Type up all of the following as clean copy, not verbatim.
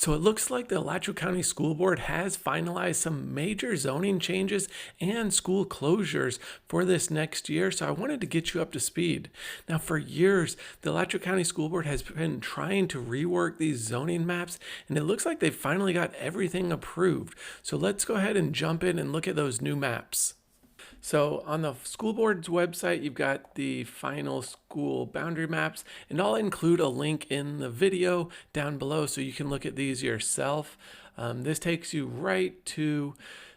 So it looks like the Alachua County School Board has finalized some major zoning changes and school closures for this next year. So I wanted to get you up to speed. Now, for years, the Alachua County School Board has been trying to rework these zoning maps, and it looks like they finally got everything approved. So let's go ahead and jump in and look at those new maps. So on the school board's website, you've got the final school boundary maps, and I'll include a link in the video down below so you can look at these yourself. This takes you right to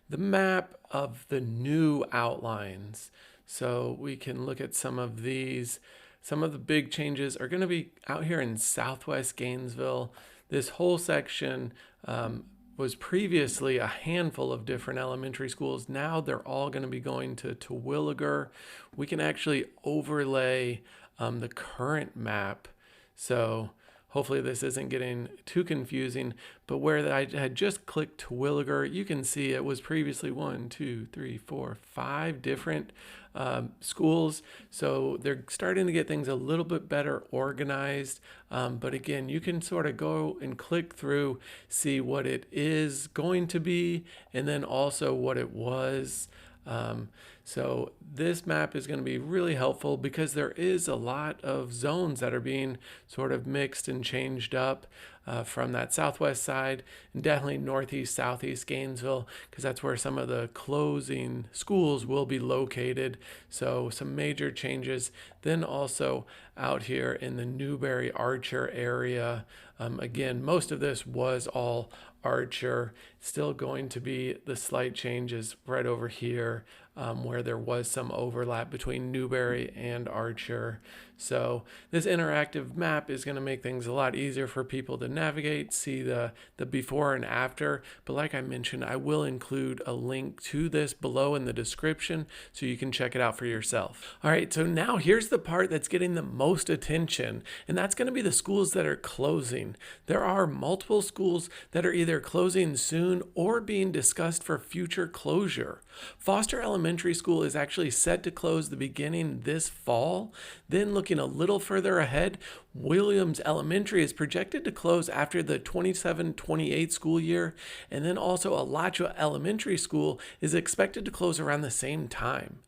the map of the new outlines. So we can look at some of these. Some of the big changes are going to be out here in Southwest Gainesville. This whole section was previously a handful of different elementary schools. Now they're all going to be going to Terwilliger. We can actually overlay the current map. So hopefully this isn't getting too confusing, but where I had just clicked Terwilliger, you can see it was previously 5 different schools. So they're starting to get things a little bit better organized. But again, you can sort of go and click through, see what it is going to be, and then also what it was. So this map is going to be really helpful because there is a lot of zones that are being sort of mixed and changed up from that southwest side, and definitely northeast, southeast Gainesville, because that's where some of the closing schools will be located. So some major changes. Then also out here in the Newberry Archer area, again, most of this was all Archer. Still going to be the slight changes right over here where there was some overlap between Newberry and Archer. So this interactive map is going to make things a lot easier for people to navigate, see the before and after. But like I mentioned, I will include a link to this below in the description so you can check it out for yourself. All right, so now here's the part that's getting the most attention, and that's going to be the schools that are closing. There are multiple schools that are either closing soon or being discussed for future closure. Foster Elementary School is actually set to close the beginning this fall. Then looking a little further ahead, Williams Elementary is projected to close after the 27-28 school year, and then also Alachua Elementary School is expected to close around the same time.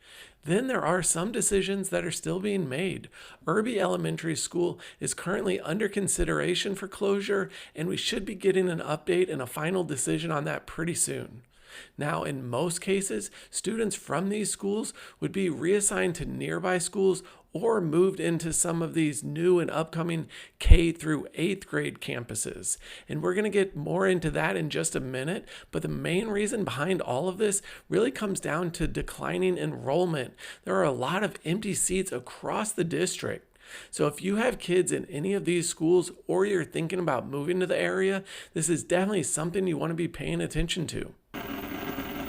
Then there are some decisions that are still being made. Irby Elementary School is currently under consideration for closure, and we should be getting an update and a final decision on that pretty soon. Now, in most cases, students from these schools would be reassigned to nearby schools or moved into some of these new and upcoming K through 8th grade campuses. And we're going to get more into that in just a minute, but the main reason behind all of this really comes down to declining enrollment. There are a lot of empty seats across the district. So if you have kids in any of these schools or you're thinking about moving to the area, this is definitely something you want to be paying attention to.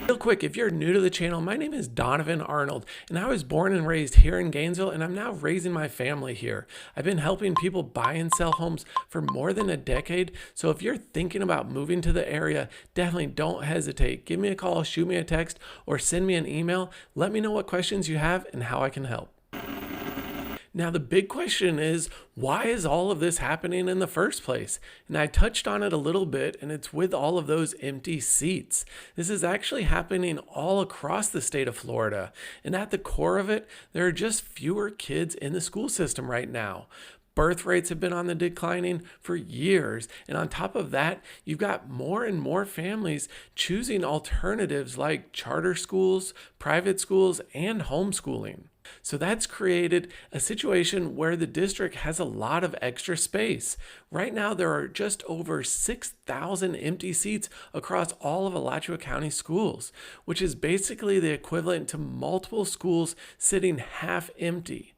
Real quick, if you're new to the channel, my name is Donovan Arnold, and I was born and raised here in Gainesville, and I'm now raising my family here. I've been helping people buy and sell homes for more than a decade, so if you're thinking about moving to the area, definitely don't hesitate. Give me a call, shoot me a text, or send me an email. Let me know what questions you have and how I can help. Now, the big question is, why is all of this happening in the first place? And I touched on it a little bit, and it's with all of those empty seats. This is actually happening all across the state of Florida. And at the core of it, there are just fewer kids in the school system right now. Birth rates have been on the declining for years. And on top of that, you've got more and more families choosing alternatives like charter schools, private schools, and homeschooling. So that's created a situation where the district has a lot of extra space. Right now, there are just over 6,000 empty seats across all of Alachua County schools, which is basically the equivalent to multiple schools sitting half empty.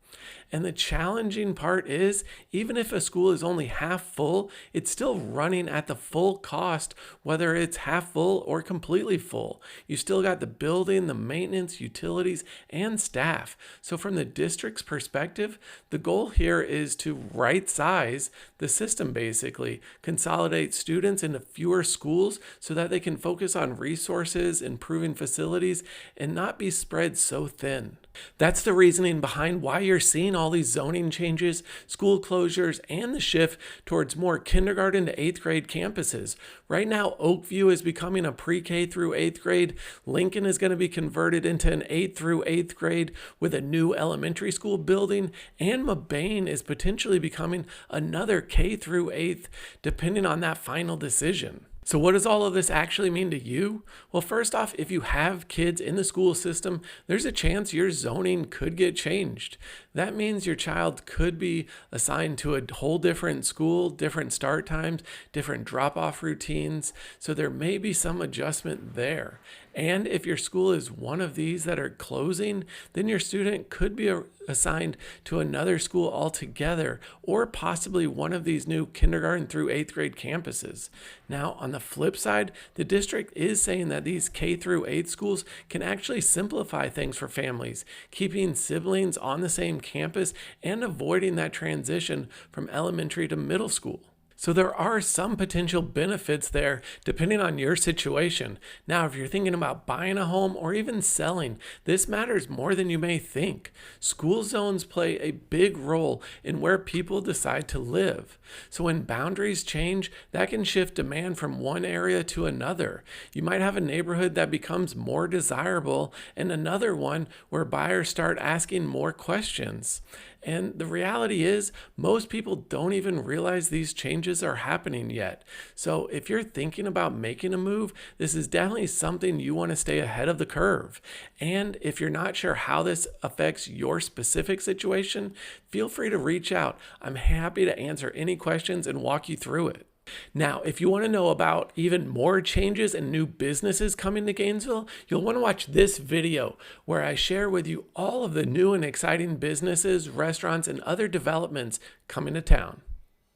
And the challenging part is, even if a school is only half full, it's still running at the full cost, whether it's half full or completely full. You still got the building, the maintenance, utilities, and staff. So from the district's perspective, the goal here is to right size the system, basically, consolidate students into fewer schools so that they can focus on resources, improving facilities, and not be spread so thin. That's the reasoning behind why you're seeing all all these zoning changes, school closures, and the shift towards more kindergarten to 8th grade campuses. Right now, Oakview is becoming a pre-K through 8th grade. Lincoln is going to be converted into an 8th through 8th grade with a new elementary school building, and Mabane is potentially becoming another K through 8th, depending on that final decision. So what does all of this actually mean to you? Well, first off, if you have kids in the school system, there's a chance your zoning could get changed. That means your child could be assigned to a whole different school, different start times, different drop-off routines. So there may be some adjustment there. And if your school is one of these that are closing, then your student could be assigned to another school altogether, or possibly one of these new kindergarten through 8th grade campuses. Now, on the flip side, the district is saying that these K through 8 schools can actually simplify things for families, keeping siblings on the same campus and avoiding that transition from elementary to middle school. So there are some potential benefits there depending on your situation. Now, if you're thinking about buying a home or even selling, this matters more than you may think. School zones play a big role in where people decide to live. So when boundaries change, that can shift demand from one area to another. You might have a neighborhood that becomes more desirable and another one where buyers start asking more questions. And the reality is, most people don't even realize these changes are happening yet. So if you're thinking about making a move, this is definitely something you want to stay ahead of the curve. And if you're not sure how this affects your specific situation, feel free to reach out. I'm happy to answer any questions and walk you through it. Now, if you want to know about even more changes and new businesses coming to Gainesville, you'll want to watch this video where I share with you all of the new and exciting businesses, restaurants, and other developments coming to town.